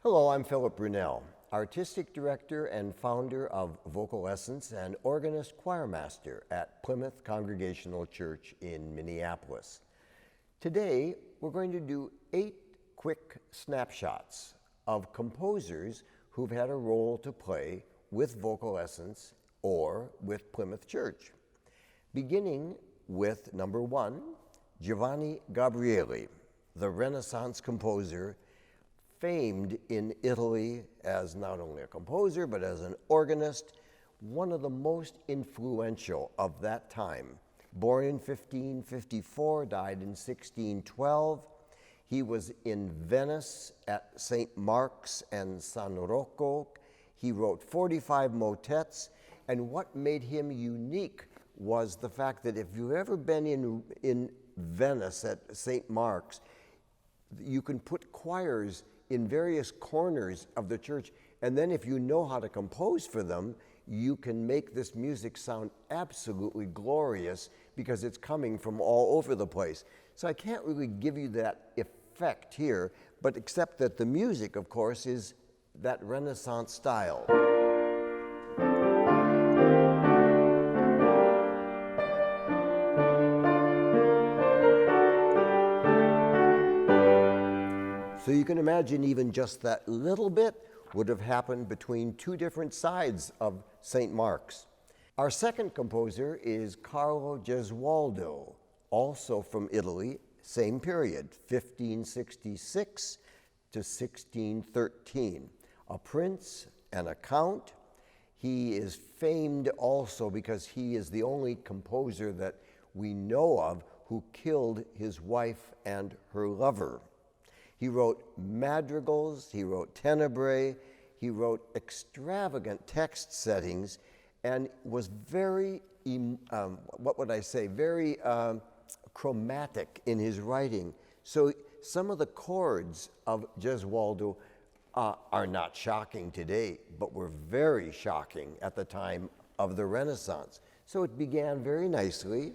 Hello, I'm Philip Brunelle, Artistic Director and founder of VocalEssence and organist choirmaster at Plymouth Congregational Church in Minneapolis. Today, we're going to do 8 quick snapshots of composers who've had a role to play with VocalEssence or with Plymouth Church. Beginning with number 1, Giovanni Gabrielli, the Renaissance composer, famed in Italy as not only a composer, but as an organist, one of the most influential of that time. Born in 1554, died in 1612. He was in Venice at St. Mark's and San Rocco. He wrote 45 motets, and what made him unique was the fact that if you've ever been in Venice at St. Mark's, you can put choirs in various corners of the church, and then if you know how to compose for them, you can make this music sound absolutely glorious because it's coming from all over the place. So I can't really give you that effect here, but except that the music, of course, is that Renaissance style. So you can imagine even just that little bit would have happened between 2 different sides of St. Mark's. Our second composer is Carlo Giswaldo, also from Italy, same period, 1566 to 1613. A prince and a count. He is famed also because he is the only composer that we know of who killed his wife and her lover. He wrote madrigals, he wrote tenebrae, he wrote extravagant text settings, and was very, very chromatic in his writing. So some of the chords of Giswaldo are not shocking today, but were very shocking at the time of the Renaissance. So it began very nicely.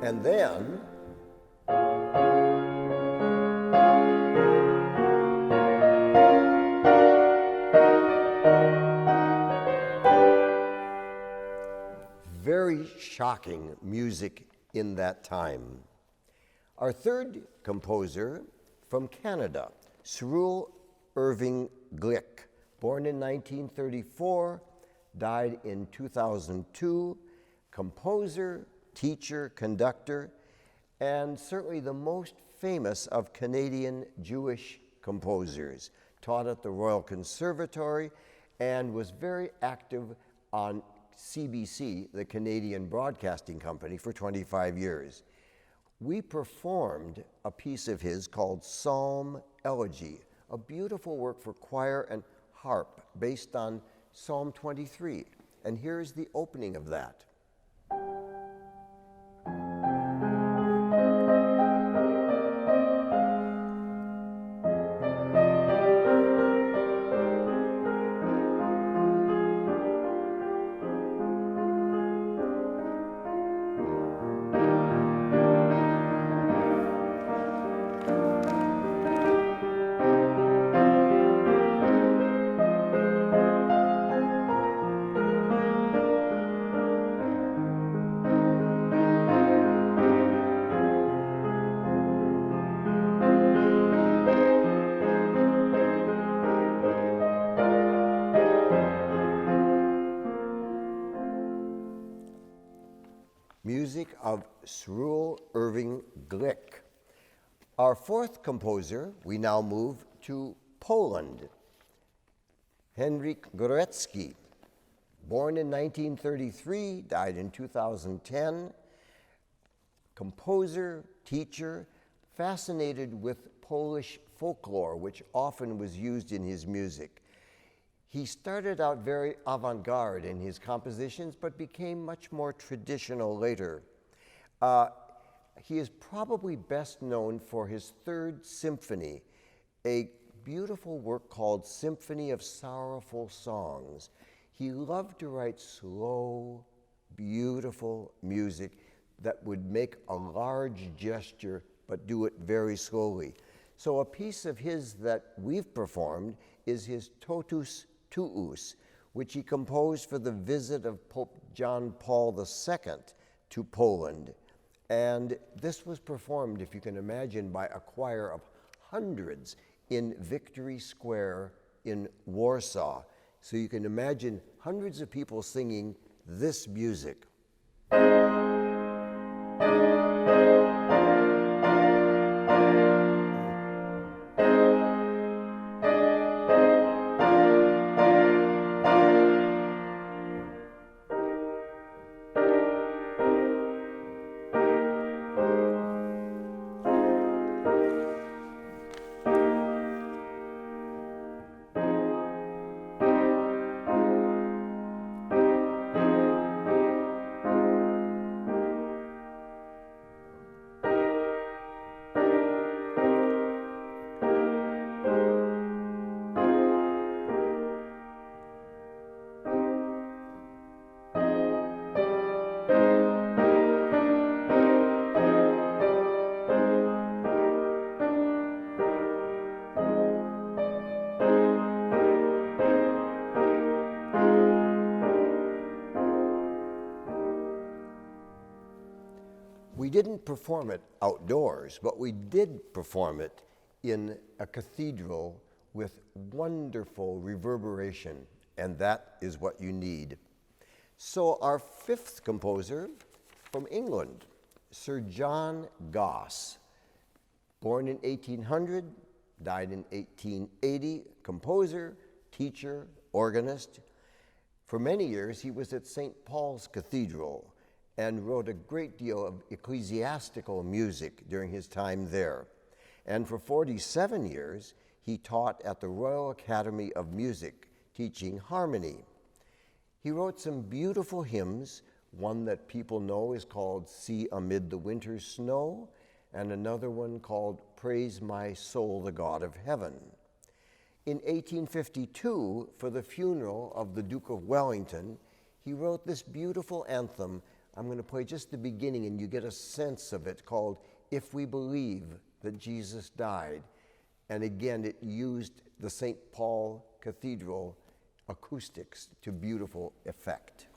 And then, very shocking music in that time. Our third composer from Canada, Cyril Irving Glick, born in 1934, died in 2002, composer, teacher, conductor, and certainly the most famous of Canadian Jewish composers. Taught at the Royal Conservatory and was very active on CBC, the Canadian Broadcasting Company, for 25 years. We performed a piece of his called Psalm Elegy, a beautiful work for choir and harp based on Psalm 23. And here's the opening of that. Music of Cyril Irving Glick. Our fourth composer, we now move to Poland. Henrik Goretsky, born in 1933, died in 2010. Composer, teacher, fascinated with Polish folklore, which often was used in his music. He started out very avant-garde in his compositions, but became much more traditional later. He is probably best known for his third symphony, a beautiful work called Symphony of Sorrowful Songs. He loved to write slow, beautiful music that would make a large gesture but do it very slowly. So a piece of his that we've performed is his Totus Tuus, which he composed for the visit of Pope John Paul II to Poland. And this was performed, if you can imagine, by a choir of hundreds in Victory Square in Warsaw. So you can imagine hundreds of people singing this music. We didn't perform it outdoors, but we did perform it in a cathedral with wonderful reverberation, and that is what you need. So our fifth composer from England, Sir John Goss, born in 1800, died in 1880, composer, teacher, organist. For many years, he was at St. Paul's Cathedral and wrote a great deal of ecclesiastical music during his time there. And for 47 years, he taught at the Royal Academy of Music, teaching harmony. He wrote some beautiful hymns. One that people know is called See Amid the Winter's Snow, and another one called Praise My Soul, the God of Heaven. In 1852, for the funeral of the Duke of Wellington, he wrote this beautiful anthem. I'm going to play just the beginning and you get a sense of it, called If We Believe That Jesus Died. And again, it used the St. Paul Cathedral acoustics to beautiful effect.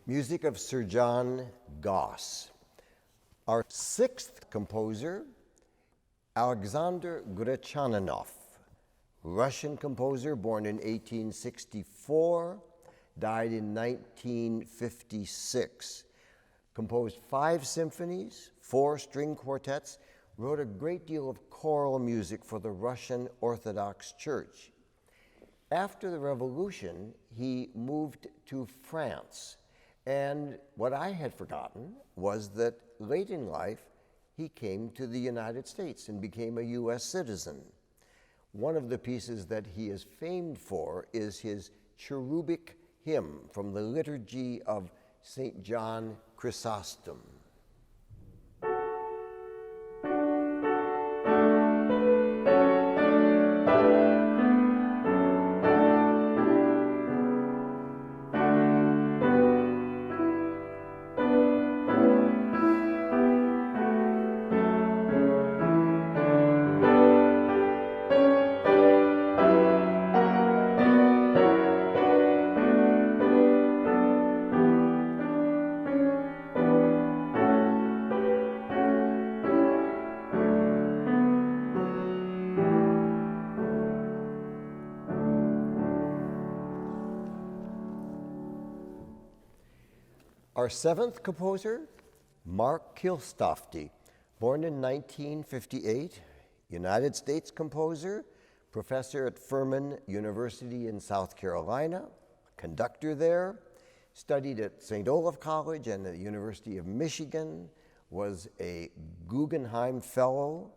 Music of Sir John Goss. Our sixth composer, Alexander Gracianov, Russian composer, born in 1864, died in 1956. Composed 5 symphonies, 4 string quartets, wrote a great deal of choral music for the Russian Orthodox Church. After the Revolution, he moved to France. And what I had forgotten was that late in life, he came to the United States and became a U.S. citizen. One of the pieces that he is famed for is his cherubic hymn from the liturgy of St. John Chrysostom. Our seventh composer, Mark Kilstofty, born in 1958, United States composer, professor at Furman University in South Carolina, conductor there, studied at St. Olaf College and the University of Michigan, was a Guggenheim Fellow,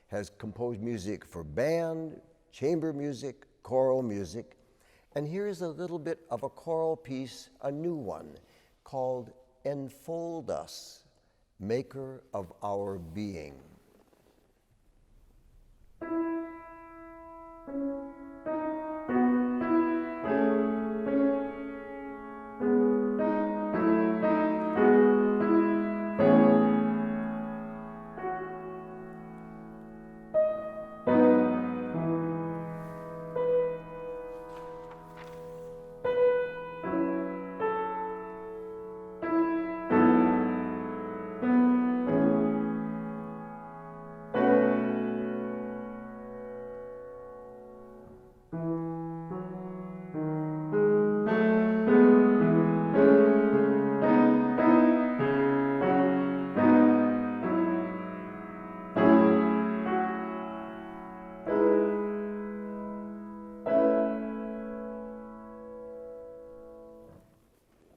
has composed music for band, chamber music, choral music, and here's a little bit of a choral piece, a new one, called Enfold Us, Maker of Our Being.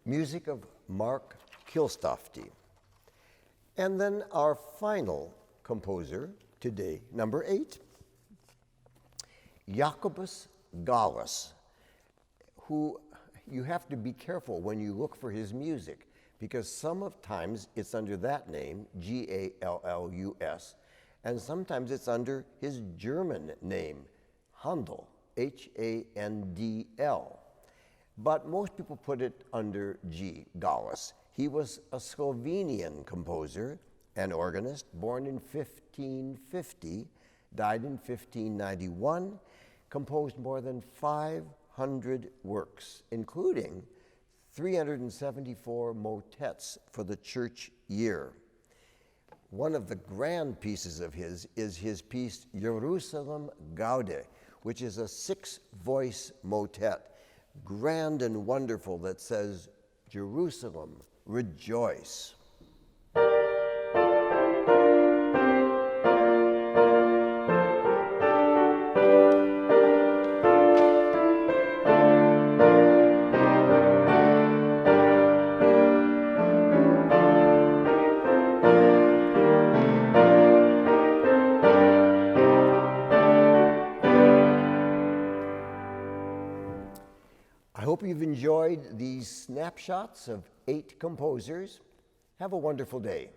Music of Mark Kilstofty. And then our final composer today, number 8, Jacobus Gallus, who you have to be careful when you look for his music, because sometimes it's under that name, Gallus, and sometimes it's under his German name, Handel, Handl. But most people put it under G, Gallus. He was a Slovenian composer and organist, born in 1550, died in 1591, composed more than 500 works, including 374 motets for the church year. One of the grand pieces of his is his piece, Jerusalem Gowdy, which is a 6-voice motet, grand and wonderful, that says, Jerusalem, rejoice. I hope you've enjoyed these snapshots of 8 composers. Have a wonderful day.